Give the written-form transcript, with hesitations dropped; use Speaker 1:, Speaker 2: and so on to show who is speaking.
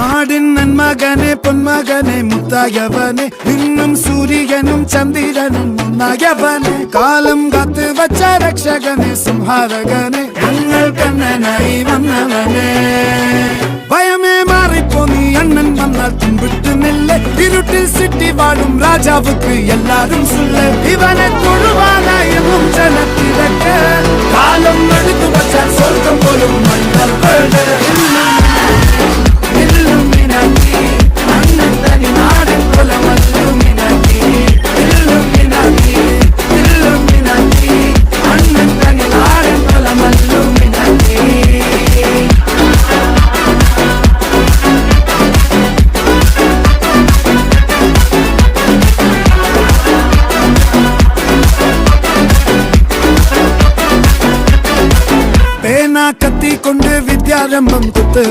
Speaker 1: നാടിൻ നന്മകനെ പൊന്മകനെ മുത്തായവനെ ഇന്നും സൂര്യനും ചന്ദ്രനും ഒന്നായവനെ കാലം കാത്ത് വച്ച രക്ഷകനെ സംഹാരകനെ ഞങ്ങൾ കണ്ണനായി വന്നവനെ ഭയമേ മാറിപ്പോ നീ അണ്ണൻ വന്നാൽ തുമ്പിട്ട് നെല്ല് ഇരുട്ടിൽ സിറ്റി വാഴും രാജാവുക്ക് എല്ലാരും സുല്ല ഇവനെ തൊഴുവാനായും ജനത്തിരക്ക് കാലം എടുത്തു വച്ചാൽ സ്വർഗം പോലും മണ്ണൽ കത്തി കൊണ്ട് വിദ്യാരംഭം കുത്ത്